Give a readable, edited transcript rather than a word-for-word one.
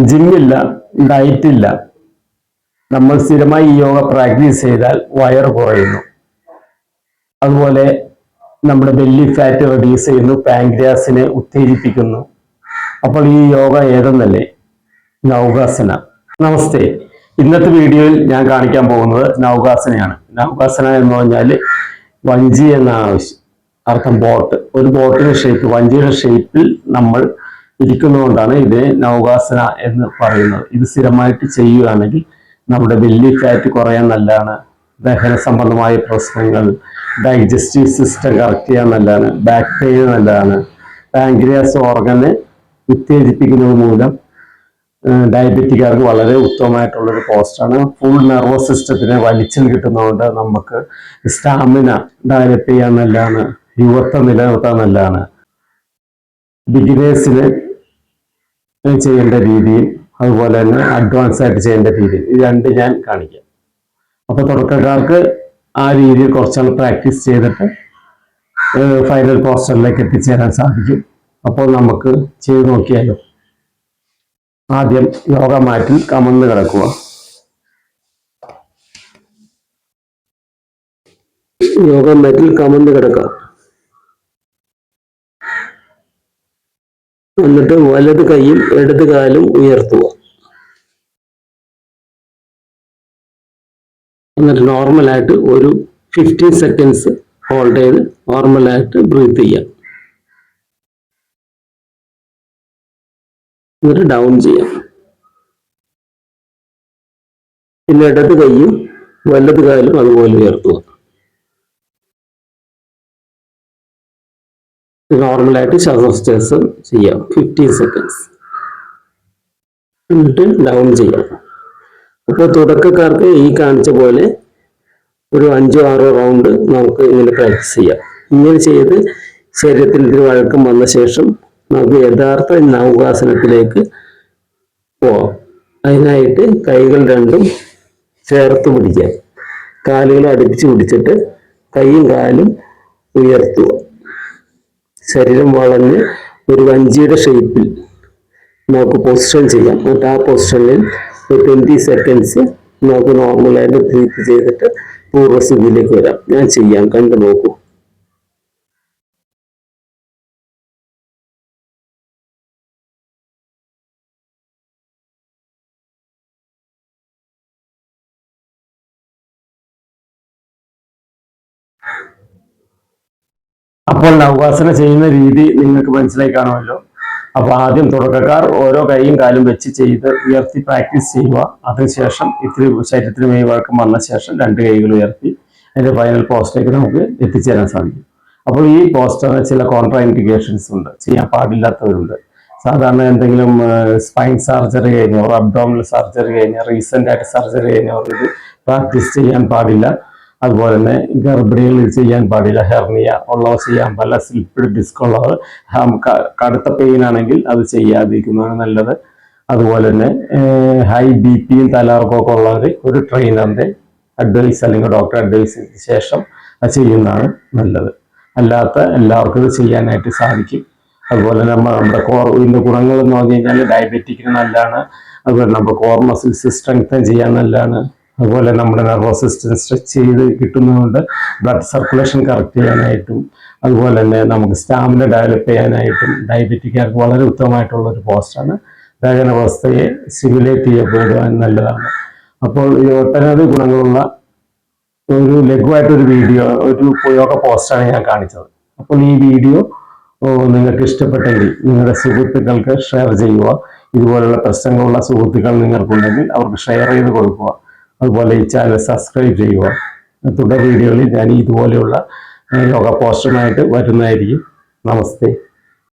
ജിമ്മില്ല, diet ഇല്ല. നമ്മൾ സ്ഥിരമായി ഈ യോഗ പ്രാക്ടീസ് ചെയ്താൽ വയറ് കുറയുന്നു. അതുപോലെ നമ്മുടെ ബെല്ലി ഫാറ്റ് റെഡ്യൂസ് ചെയ്യുന്നു, പാൻക്രിയാസിനെ ഉത്തേജിപ്പിക്കുന്നു. അപ്പോൾ ഈ യോഗ ഏതെന്നല്ലേ? നൗകാസന. നമസ്തേ. ഇന്നത്തെ വീഡിയോയിൽ ഞാൻ കാണിക്കാൻ പോകുന്നത് നൗകാസനയാണ്. നൗകാസന എന്ന് പറഞ്ഞാൽ വഞ്ചി എന്നാണ് അർത്ഥം. ബോട്ട്, ഒരു ബോട്ടിന്റെ ഷേപ്പ്, വഞ്ചിയുടെ ഷേപ്പിൽ നമ്മൾ ഇരിക്കുന്നതുകൊണ്ടാണ് ഇത് നൗകാസന എന്ന് പറയുന്നത്. ഇത് സ്ഥിരമായിട്ട് ചെയ്യുകയാണെങ്കിൽ നമ്മുടെ ബെല്ലി ഫാറ്റ് കുറയാൻ നല്ലതാണ്. ദഹന സംബന്ധമായ പ്രശ്നങ്ങൾ, ഡൈജസ്റ്റീവ് സിസ്റ്റം കറക്റ്റ് ചെയ്യാൻ നല്ലതാണ്. ബാക്ക് പെയിൻ നല്ലതാണ്. പാൻക്രിയാസ് ഓർഗനെ ഉത്തേജിപ്പിക്കുന്നത് മൂലം ഡയബറ്റിക്കാർക്ക് വളരെ ഉത്തമമായിട്ടുള്ളൊരു പോസ്റ്റാണ്. ഫുൾ നെർവസ് സിസ്റ്റത്തിനെ വലിച്ചിൽ കിട്ടുന്നതുകൊണ്ട് നമുക്ക് സ്റ്റാമിന ഡെവലപ്പ് ചെയ്യാൻ നല്ലതാണ്. യുവത്വം നിലനിർത്താൻ നല്ലതാണ്. ബിഗിനേഴ്സിന് ചെയ്യേണ്ട രീതിയും അതുപോലെ തന്നെ അഡ്വാൻസ് ആയിട്ട് ചെയ്യേണ്ട രീതിയും, ഇത് രണ്ട് ഞാൻ കാണിക്കാം. അപ്പോൾ തുടക്കക്കാർക്ക് ആ രീതിയിൽ കുറച്ചാൾ പ്രാക്ടീസ് ചെയ്തിട്ട് ഫൈനൽ പോസ്റ്ററിലേക്ക് എത്തിച്ചേരാൻ സാധിക്കും. അപ്പോൾ നമുക്ക് ചെയ്ത് നോക്കിയാലോ. ആദ്യം യോഗ മാറ്റിൽ കമന്ന് കിടക്കുക. യോഗ മാറ്റിൽ കമന്ന് കിടക്കുക. എന്നിട്ട് വലത് കൈയും ഇടത് കാലും ഉയർത്തുക. എന്നിട്ട് നോർമലായിട്ട് ഒരു 15 സെക്കൻഡ്സ് ഹോൾഡ് ചെയ്ത് നോർമലായിട്ട് ബ്രീത്ത് ചെയ്യാം. എന്നിട്ട് ഡൗൺ ചെയ്യാം. പിന്നെ ഇടത് കൈയും വലത് കാലും അതുപോലെ ഉയർത്തുക. നോർമലായിട്ട് ശ്വാസോച്ഛ്വാസം ചെയ്യാം 15 സെക്കൻഡ്സ്. എന്നിട്ട് ഡൗൺ ചെയ്യാം. അപ്പോൾ തുടക്കക്കാർക്ക് ഈ കാണിച്ച പോലെ ഒരു 5-6 റൗണ്ട് നമുക്ക് ഇങ്ങനെ പ്രാക്ടീസ് ചെയ്യാം. ഇങ്ങനെ ചെയ്ത് ശരീരത്തിൽ ഒരു വഴക്കം വന്ന ശേഷം നമുക്ക് യഥാർത്ഥ നൗകാസനത്തിലേക്ക് പോവാം. അതിനായിട്ട് കൈകൾ രണ്ടും ചേർത്ത് പിടിക്കാം. കാലുകൾ അടുപ്പിച്ച് പിടിച്ചിട്ട് കൈയും കാലും ഉയർത്തുക. ശരീരം വളഞ്ഞ് ഒരു വഞ്ചിയുടെ ഷേപ്പിൽ നമുക്ക് പൊസിഷൻ ചെയ്യാം. എന്നിട്ട് ആ പൊസിഷനിൽ 20 സെക്കൻഡ്സ് നമുക്ക് നോർമലായിട്ട് ബ്രീത്ത് ചെയ്തിട്ട് പൂർവ്വസ്ഥിതിയിലേക്ക് വരാം. ഞാൻ ചെയ്യാം, കണ്ടു നോക്കൂ. അപ്പോൾ നൗകാസന ചെയ്യുന്ന രീതി നിങ്ങൾക്ക് മനസ്സിലായി കാണുമല്ലോ. അപ്പോൾ ആദ്യം തുടക്കക്കാർ ഓരോ കൈയും കാലും വെച്ച് ചെയ്ത് ഉയർത്തി പ്രാക്ടീസ് ചെയ്യുക. അതിനുശേഷം ഇത്തിരി ശരീരത്തിന് മേൽവഴക്കം വന്ന ശേഷം 2 കൈകൾ ഉയർത്തി അതിൻ്റെ ഫൈനൽ പോസ്റ്റിലേക്ക് നമുക്ക് എത്തിച്ചേരാൻ സാധിക്കും. അപ്പോൾ ഈ പോസ്റ്ററിന് ചില കോൺട്രാ ഇൻഡിക്കേഷൻസ് ഉണ്ട്, ചെയ്യാൻ പാടില്ലാത്തവരുണ്ട്. സാധാരണ എന്തെങ്കിലും സ്പൈൻ സർജറി കഴിഞ്ഞവർ, അബ്ഡോമിനൽ സർജറി കഴിഞ്ഞവർ, റീസെൻ്റ് ആയിട്ട് സർജറി കഴിഞ്ഞവർ ഇത് പ്രാക്ടീസ് ചെയ്യാൻ പാടില്ല. അതുപോലെ തന്നെ ഗർഭിണികളിൽ ചെയ്യാൻ പാടില്ല. ഹെർണിയ ഉള്ളവർ ചെയ്യാൻ പാടില്ല. സ്ലിപ്ഡ് ഡിസ്ക് ഉള്ളവർ, കടുത്ത പെയിൻ ആണെങ്കിൽ അത് ചെയ്യാതിരിക്കുന്നതാണ് നല്ലത്. അതുപോലെ തന്നെ ഹൈ BP-യും തലകറക്കമൊക്കെ ഉള്ളവർ ഒരു ട്രെയിനറിൻ്റെ അഡ്വൈസ് അല്ലെങ്കിൽ ഡോക്ടർ അഡ്വൈസിന് ശേഷം അത് ചെയ്യുന്നതാണ് നല്ലത്. അല്ലാത്ത എല്ലാവർക്കും ഇത് ചെയ്യാനായിട്ട് സാധിക്കും. അതുപോലെ നമ്മുടെ ഇതിൻ്റെ ഗുണങ്ങൾ എന്ന് പറഞ്ഞു കഴിഞ്ഞാൽ ഡയബറ്റിക്കിന് നല്ലതാണ്. അതുപോലെ നമ്മുടെ കോർ മസിൽസ് സ്ട്രെങ്തൻ ചെയ്യാൻ നല്ലതാണ്. അതുപോലെ നമ്മുടെ നെർവസ് സിസ്റ്റം സ്ട്രെച്ച് ചെയ്ത് കിട്ടുന്നതുകൊണ്ട് ബ്ലഡ് സർക്കുലേഷൻ കറക്റ്റ് ചെയ്യാനായിട്ടും അതുപോലെ തന്നെ നമുക്ക് സ്റ്റാമിന ഡെവലപ്പ് ചെയ്യാനായിട്ടും ഡയബറ്റിക്കാർക്ക് വളരെ ഉത്തമമായിട്ടുള്ളൊരു പോസ്റ്റാണ്. ദഹനാവസ്ഥയെ സ്റ്റിമുലേറ്റ് ചെയ്യപ്പെടുവാൻ നല്ലതാണ്. അപ്പോൾ ഈ ഒട്ടനവധി ഗുണങ്ങളുള്ള ഒരു ലഘുവായിട്ടൊരു വീഡിയോ, ഒരു യോഗ പോസ്റ്റാണ് ഞാൻ കാണിച്ചത്. അപ്പോൾ ഈ വീഡിയോ നിങ്ങൾക്ക് ഇഷ്ടപ്പെട്ടെങ്കിൽ നിങ്ങളുടെ സുഹൃത്തുക്കൾക്ക് ഷെയർ ചെയ്യുക. ഇതുപോലുള്ള പ്രശ്നങ്ങളുള്ള സുഹൃത്തുക്കൾ നിങ്ങൾക്കുണ്ടെങ്കിൽ അവർക്ക് ഷെയർ ചെയ്ത് കൊടുക്കുക. അതുപോലെ ഈ ചാനൽ സബ്സ്ക്രൈബ് ചെയ്യുക. തുടർ വീഡിയോകളിൽ ഞാൻ ഇതുപോലെയുള്ള യോഗ പോസ്റ്ററുമായിട്ട് വരുന്നതായിരിക്കും. നമസ്തേ.